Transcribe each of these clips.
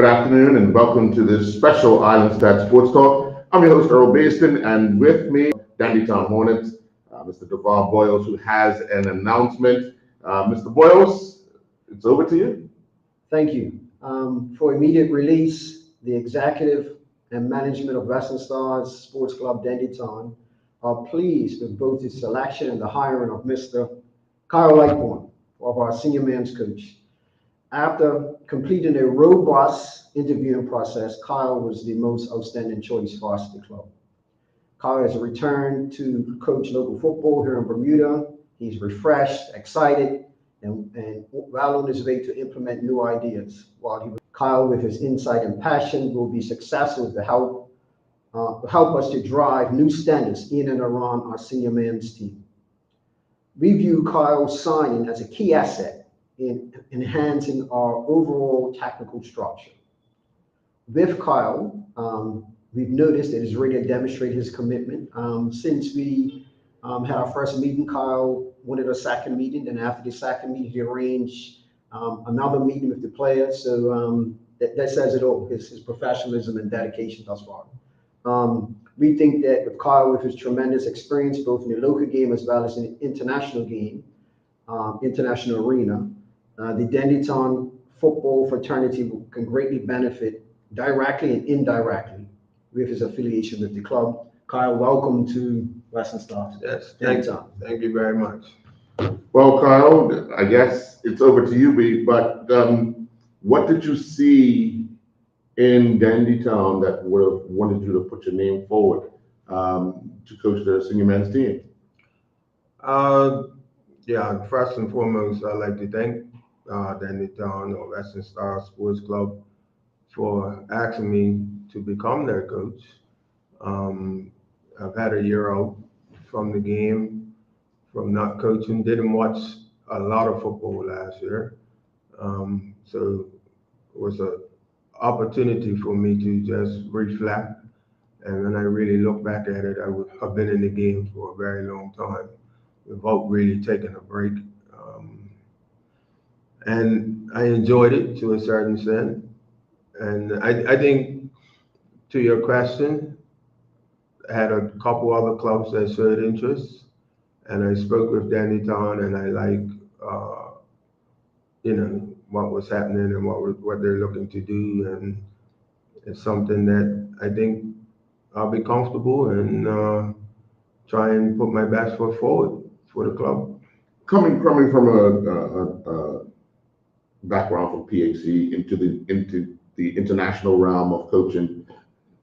Good afternoon and welcome to this special Island Stat Sports Talk. I'm your host, Earl Baston, and with me, Dandytown Hornets, Mr. DeVar Boyles, who has an announcement. Mr. Boyles, it's over to you. Thank you. For immediate release, the executive and management of Western Stars Sports Club Dandytown are pleased with both the selection and the hiring of Mr. Kyle Lightbourne of our senior men's coach. After completing a robust interviewing process, Kyle was the most outstanding choice for us, the club. Kyle has returned to coach local football here in Bermuda. He's refreshed, excited, and well on his way to implement new ideas. Kyle, with his insight and passion, will be successful to help us to drive new standards in and around our senior men's team. We view Kyle's signing as a key asset in enhancing our overall technical structure. With Kyle, we've noticed that he's really demonstrated his commitment. Since we had our first meeting, Kyle wanted a second meeting, and after the second meeting, he arranged another meeting with the players. So that says it all, his professionalism and dedication thus far. We think that with Kyle, with his tremendous experience, both in the local game as well as in the international game, international arena, the Dandytown football fraternity can greatly benefit directly and indirectly with his affiliation with the club. Kyle, welcome to Western Stars. Yes, thank you very much. Well, Kyle, I guess it's over to you, but what did you see in Dandytown that would have wanted you to put your name forward to coach the senior men's team? Yeah, first and foremost, I'd like to thank Dandytown or Western Star Sports Club for asking me to become their coach. I've had a year out from the game, from not coaching, didn't watch a lot of football last year. So it was an opportunity for me to just reflect. And when I really look back at it, I've been in the game for a very long time without really taking a break. And I enjoyed it to a certain extent. And I think, to your question, I had a couple other clubs that showed interest, and I spoke with Dandytown, and I like, what was happening and what they're looking to do, and it's something that I think I'll be comfortable and try and put my best foot forward for the club. Coming from a background from PHC into the international realm of coaching,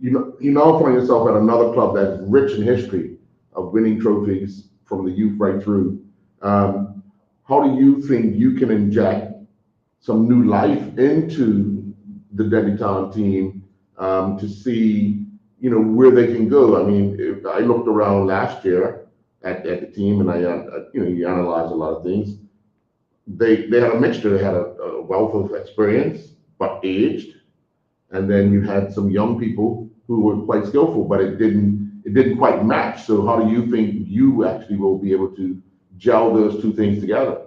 you now find yourself at another club that's rich in history of winning trophies from the youth right through. How do you think you can inject some new life into the Dandytown team to see, where they can go? I mean, I looked around last year at the team, and you analyze a lot of things. They had a mixture. They had a wealth of experience, but aged, and then you had some young people who were quite skillful, but it didn't quite match. So how do you think you actually will be able to gel those two things together?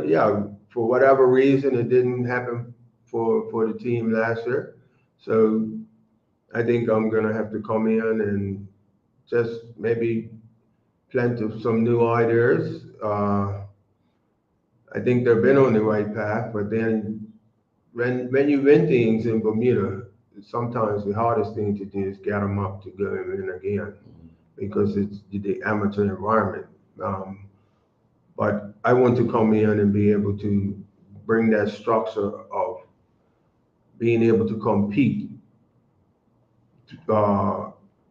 Yeah, for whatever reason, it didn't happen for the team last year. So I think I'm gonna have to come in and just maybe plant some new ideas. I think they've been on the right path, but then when you win things in Bermuda, sometimes the hardest thing to do is get them up to go and win again, because it's the amateur environment. But I want to come in and be able to bring that structure of being able to compete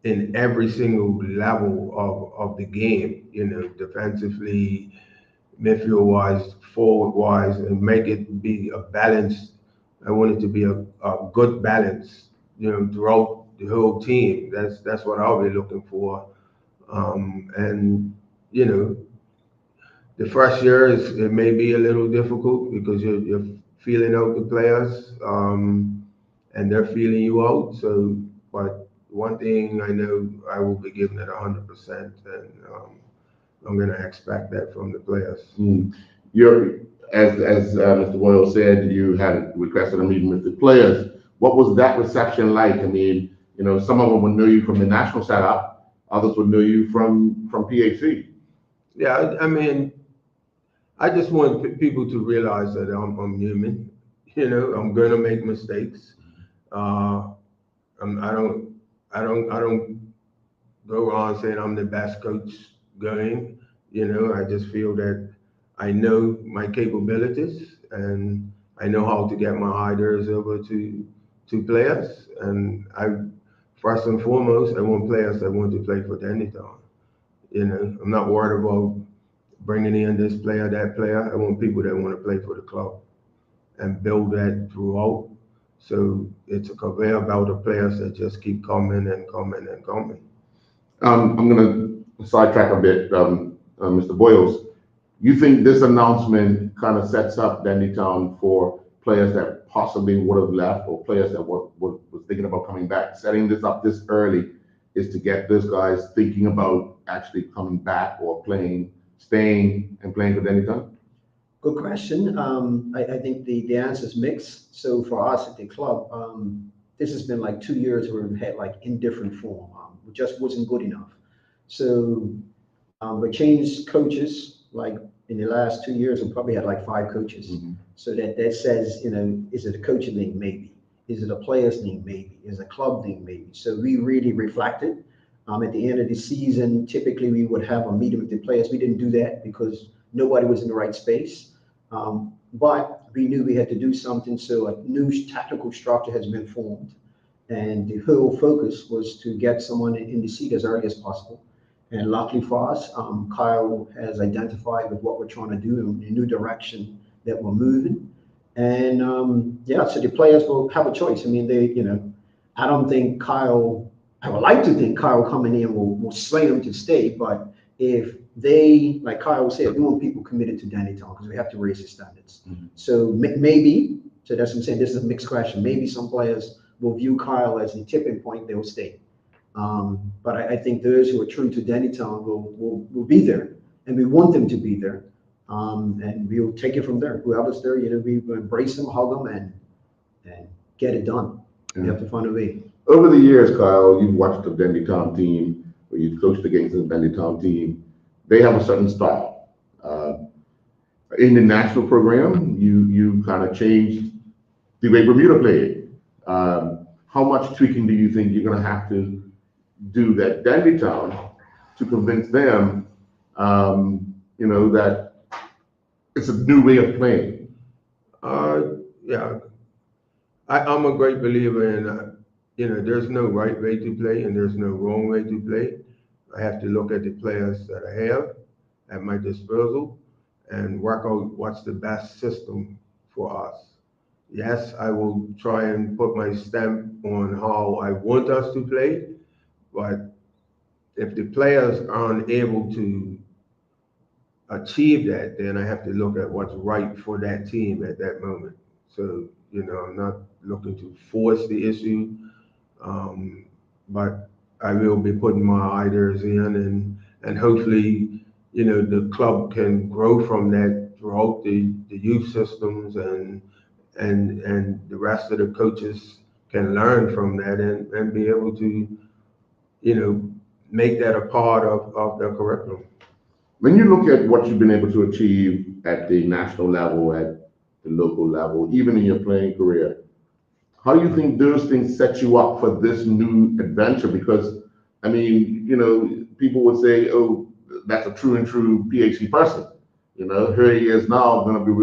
in every single level of the game, defensively, midfield-wise, forward-wise, and make it be a balance. I want it to be a good balance, throughout the whole team. That's what I'll be looking for. And the first year it may be a little difficult because you're feeling out the players, and they're feeling you out. So, but one thing I know, I will be giving it 100%, and I'm going to expect that from the players. As Mr. Boyle said, you had requested a meeting with the players. What was that reception like? I mean, some of them would know you from the national setup, others would know you from PAC. Yeah, I mean, I just want people to realize that I'm human. I'm gonna make mistakes. Uh, I don't go around saying I'm the best coach going. I just feel that I know my capabilities and I know how to get my ideas over to players. And first and foremost, I want players that want to play for Dannytown. I'm not worried about bringing in this player, that player. I want people that want to play for the club and build that throughout. So it's a conveyor belt of players that just keep coming and coming and coming. I'm going to sidetrack a bit, Mr. Boyles. You think this announcement kind of sets up Dandytown for players that possibly would have left or players that was thinking about coming back? Setting this up this early is to get those guys thinking about actually coming back or staying and playing for Dandytown? Good question. I think the answer is mixed. So for us at the club, this has been like 2 years where we've had like indifferent form. It just wasn't good enough. So we changed coaches like in the last 2 years. We probably had like 5 coaches. Mm-hmm. So that says, is it a coaching thing? Maybe. Is it a players thing? Maybe. Is it a club thing? Maybe. So we really reflected. At the end of the season, typically we would have a meeting with the players. We didn't do that because nobody was in the right space. But we knew we had to do something. So a new tactical structure has been formed. And the whole focus was to get someone in the seat as early as possible. And luckily for us, Kyle has identified with what we're trying to do in the new direction that we're moving. And so the players will have a choice. I mean, I don't think I would like to think Kyle coming in will sway them to stay. But if they, like Kyle said, we want people committed to Dannytown because we have to raise the standards. Mm-hmm. So maybe, so that's what I'm saying, this is a mixed question. Maybe some players will view Kyle as the tipping point, they will stay. But I think those who are true to Dannytown will be there, and we want them to be there. And we'll take it from there. Whoever's there, we embrace them, hug them, and get it done. Yeah. We have to find a way. Over the years, Kyle, you've watched the Dandytown team, or you've coached against the Dandytown team. They have a certain style. In the national program, you kind of changed the way Bermuda played. How much tweaking do you think you're going to have to do at Dandytown to convince them, that it's a new way of playing? Yeah, I'm a great believer in, there's no right way to play and there's no wrong way to play. I have to look at the players that I have at my disposal and work out what's the best system for us. Yes, I will try and put my stamp on how I want us to play, but if the players aren't able to achieve that, then I have to look at what's right for that team at that moment. So, I'm not looking to force the issue, but I will be putting my ideas in and hopefully, the club can grow from that throughout the youth systems and the rest of the coaches can learn from that and be able to, make that a part of their curriculum. When you look at what you've been able to achieve at the national level, at the local level, even in your playing career, how do you think those things set you up for this new adventure? Because, I mean, people would say, oh, that's a true PhD person. Here he is now going to be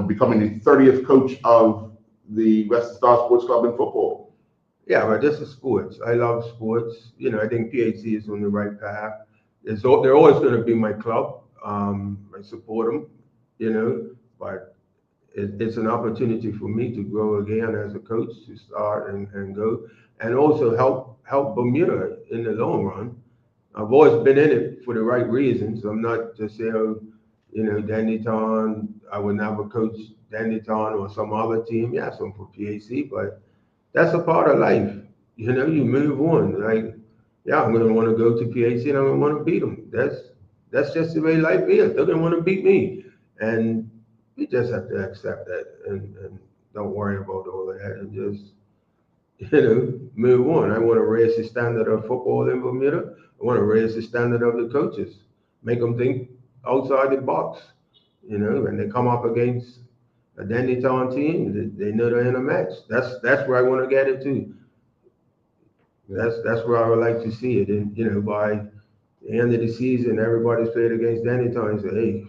becoming the 30th coach of the Western Star Sports Club in football. Yeah, but this is sports. I love sports. I think PhD is on the right path. They're always going to be my club. I support them, but it's an opportunity for me to grow again as a coach, to start and go, and also help Bermuda in the long run. I've always been in it for the right reasons. I'm not just saying, Dandytown, I would never coach Dandytown or some other team. Yes, I'm for PAC, but that's a part of life. You move on. Like, yeah, I'm going to want to go to PAC and I'm going to want to beat them. That's just the way life is. They're going to want to beat me. And we just have to accept that and don't worry about all of that and just, move on. I want to raise the standard of football in Bermuda. I want to raise the standard of the coaches, make them think outside the box. When they come up against a Dandytown team, they know they're in a match. That's where I want to get it to. That's where I would like to see it. And by the end of the season, everybody's played against Dandytown and say, hey,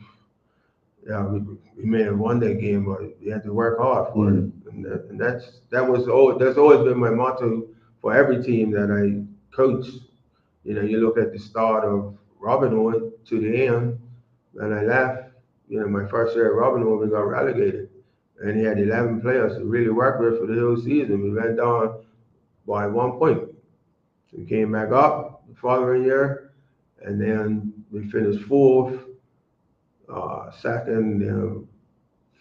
yeah, we may have won that game, but we had to work hard for it. And that's always been my motto for every team that I coach. You look at the start of Robinhood to the end, and I left. My first year at Robinhood, we got relegated, and he had 11 players to really work with for the whole season. We went down by 1 point. So we came back up the following year, and then we finished fourth, second,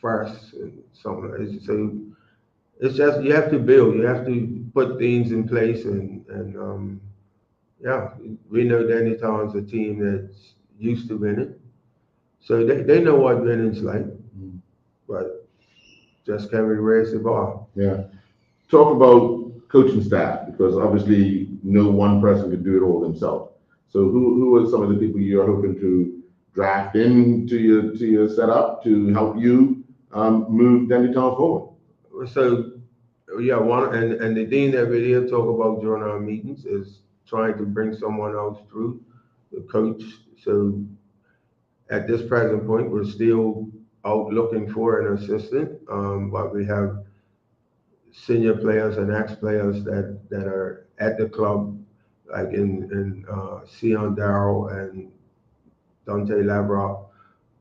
first, and something like that. So it's just you have to build, you have to put things in place, and yeah, we know Dannytown's a team that's used to winning, so they know what winning's like, but just can we raise the bar? Yeah. Talk about coaching staff, because obviously no one person can do it all themselves. So who are some of the people you're hoping to draft into your setup to help you move Dandytown forward? So yeah, and the thing that we did talk about during our meetings is trying to bring someone else through the coach. So at this present point, we're still out looking for an assistant, but we have senior players and ex-players that are at the club, like in Sion Darrow and Dante Labrock,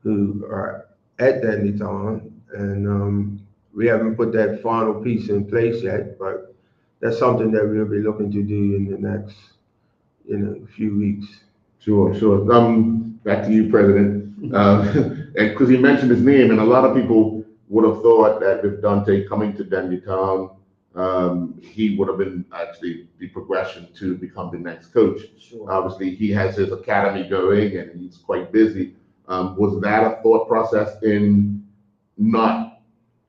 who are at Dandytown, and we haven't put that final piece in place yet, but that's something that we'll be looking to do in the next, few weeks. Sure. Back to you, President. And because you mentioned his name, and a lot of people would have thought that with Dante coming to Dandytown, he would have been actually the progression to become the next coach. Sure. Obviously, he has his academy going, and he's quite busy. Was that a thought process in not,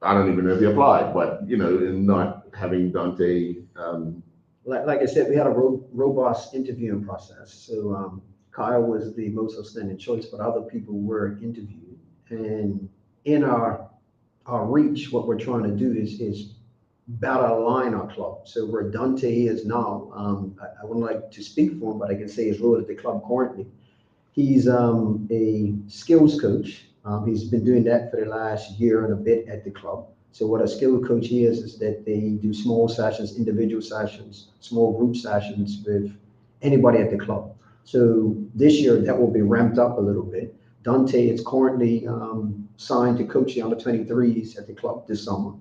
I don't even know if he applied, but in not having Dante? Like I said, we had a robust interviewing process. So Kyle was the most outstanding choice, but other people were interviewed. And in our reach, what we're trying to do is better align our club. So where Dante is now, I wouldn't like to speak for him, but I can say his role at the club currently. He's a skills coach. He's been doing that for the last year and a bit at the club. So what a skills coach is that they do small sessions, individual sessions, small group sessions with anybody at the club. So this year that will be ramped up a little bit. Dante is currently signed to coach the under-23s at the club this summer.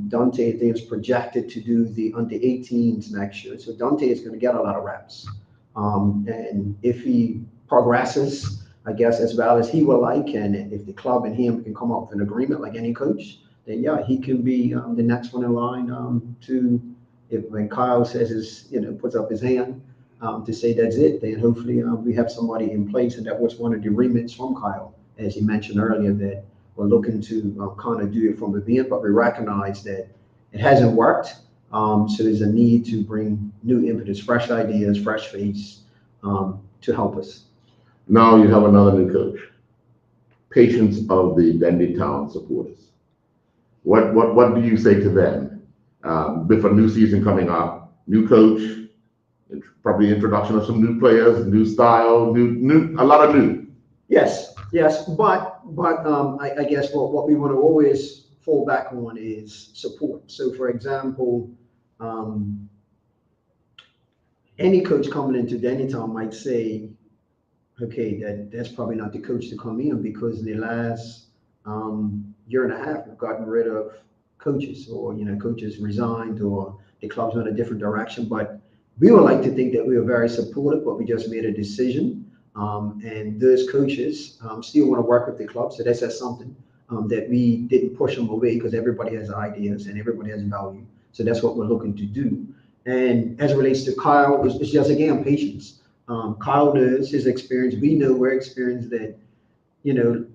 Dante is projected to do the under-18s next year. So Dante is going to get a lot of reps. And if he progresses, I guess, as well as he would like, and if the club and him can come up with an agreement like any coach, then yeah, he can be the next one in line when Kyle says puts up his hand to say that's it, then hopefully we have somebody in place. And that was one of the remits from Kyle, as he mentioned earlier, that we're looking to kind of do it from within, but we recognize that it hasn't worked. So there's a need to bring new impetus, fresh ideas, fresh face to help us. Now you have another new coach. Patience of the Dandytown supporters. What do you say to them with a new season coming up, new coach, probably introduction of some new players, new style, a lot of new. Yes, but I guess what we want to always fall back on is support. So for example, any coach coming into Dandytown might say, okay, that's probably not the coach to come in, because in the last year and a half, we've gotten rid of coaches, or coaches resigned, or the club's went a different direction. But we would like to think that we were very supportive, but we just made a decision, and those coaches still want to work with the club. So that's something that we didn't push them away, because everybody has ideas and everybody has value. So that's what we're looking to do. And as it relates to Kyle, it's just again patience. Kyle knows his experience. We know we're experienced that,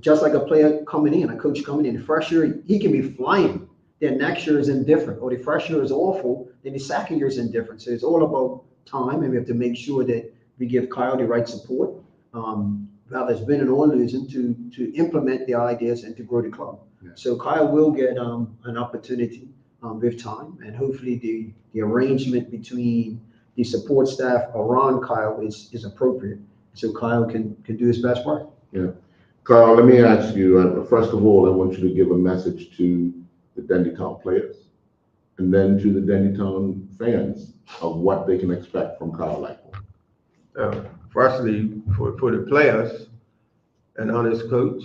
just like a player coming in, a coach coming in, the first year he can be flying. then next year is indifferent, or the first year is awful, then the second year is indifferent. So it's all about time, and we have to make sure that we give Kyle the right support, whether it's winning or losing, to implement the ideas and to grow the club. Yeah. So Kyle will get an opportunity with time, and hopefully the arrangement between the support staff around Kyle is appropriate, so Kyle can do his best work. Yeah. Carl, let me ask you, first of all, I want you to give a message to the Dendytown players and then to the Dendytown fans of what they can expect from Kyle Lightfoot. Firstly, for the players, an honest coach,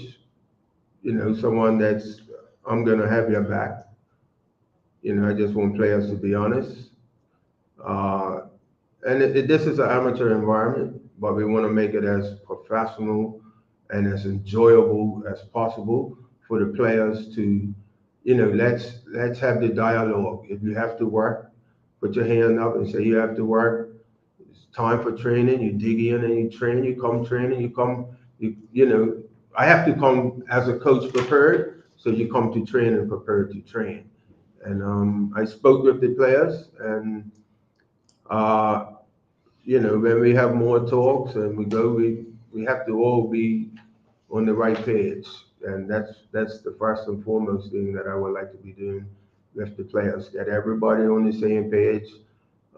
someone that's, I'm going to have your back. I just want players to be honest. And this is an amateur environment, but we want to make it as professional and as enjoyable as possible for the players to, let's have the dialogue. If you have to work, put your hand up and say you have to work. It's time for training. You dig in and you train. You come training. I have to come as a coach prepared, so you come to train and prepared to train. And I spoke with the players, and when we have more talks and we have to all be on the right page, and that's the first and foremost thing that I would like to be doing with the players. Get everybody on the same page.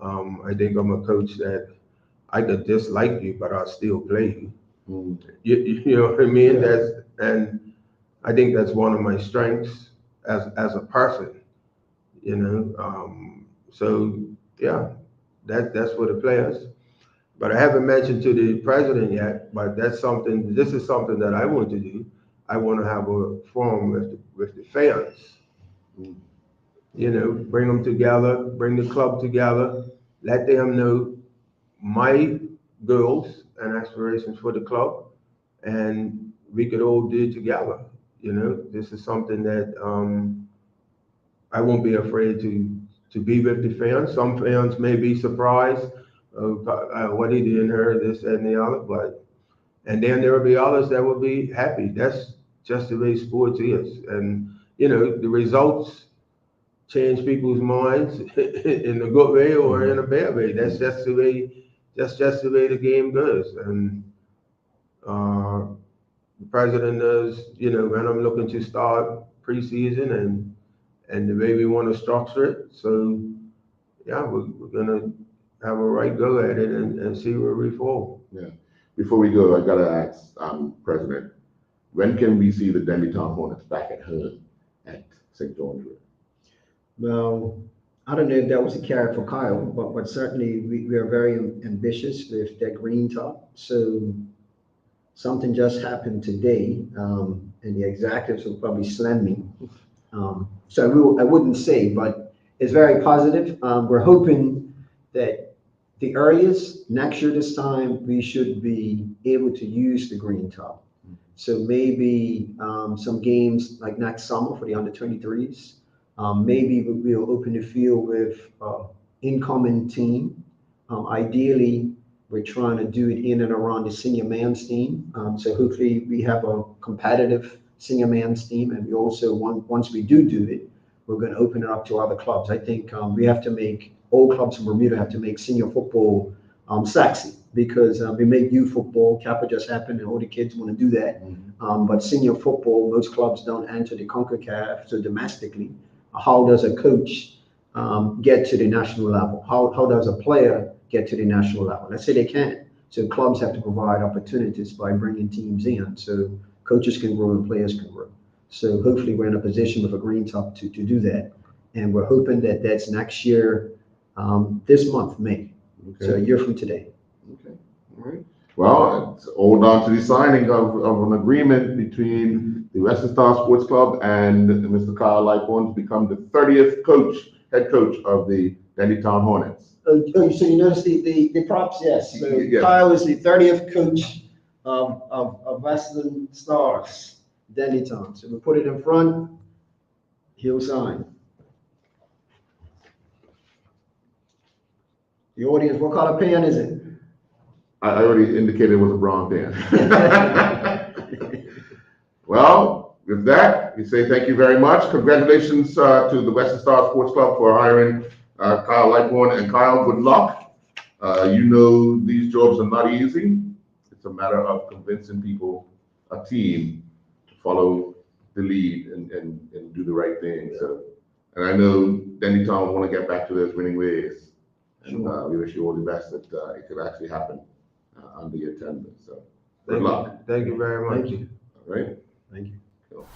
I think I'm a coach that I could dislike you, but I'll still play you. You know what I mean? Yeah. And I think that's one of my strengths as a person. So yeah, that's for the players. But I haven't mentioned to the president yet, but this is something that I want to do. I want to have a forum with the fans. Bring them together, bring the club together, let them know my goals and aspirations for the club, and we could all do it together. This is something that I won't be afraid to be with the fans. Some fans may be surprised. What he did here, this and the other, and then there will be others that will be happy. That's just the way sports is, and the results change people's minds in a good way or in a bad way. That's just the way the game goes. And the president knows, when I'm looking to start preseason and the way we want to structure it. So yeah, we're gonna have a right go at it and see where we fall. Yeah. Before we go, I gotta ask, President, when can we see the Dendytown Hornets back at home at St. John's Wood? Well, I don't know if that was a carrot for Kyle, but certainly we are very ambitious with that green top. So something just happened today, and the executives will probably slam me. So I wouldn't say, but it's very positive. We're hoping that the earliest next year this time we should be able to use the green top. So maybe some games like next summer for the under 23s. Maybe we'll open the field with incoming team. Ideally, we're trying to do it in and around the senior man's team. So hopefully we have a competitive senior man's team, and we also once we do it, we're going to open it up to other clubs. I think we have to make all clubs in Bermuda have to make senior football sexy, because we make youth football. Kappa just happened, and all the kids want to do that. But senior football, most clubs don't enter the CONCACAF. So domestically, how does a coach get to the national level? How does a player get to the national level? Let's say they can't. So clubs have to provide opportunities by bringing teams in, so coaches can grow and players can grow. So hopefully we're in a position with a green top to do that. And we're hoping that that's next year, this month, May. Okay. So a year from today. Okay. All right. Well, it's all down to the signing of an agreement between the Western Star Sports Club and Mr. Kyle Lightfoot to become the 30th head coach of the Dendytown Hornets. So you notice the props, yes. So Yeah. Kyle is the 30th coach of Western Stars, Dendytown. So we put it in front, he'll sign. The audience, what color pen is it? I already indicated it was a brown pen. Well, with that, we say thank you very much. Congratulations to the Western Star Sports Club for hiring Kyle Lightbourne. And Kyle, good luck. You know these jobs are not easy. It's a matter of convincing people, a team, to follow the lead and do the right thing. So, and I know Denny Town want to get back to those winning ways. And we wish you all the best that it could actually happen under your tenure. So good luck. Thank you very much. Thank you. All right. Thank you. Cool.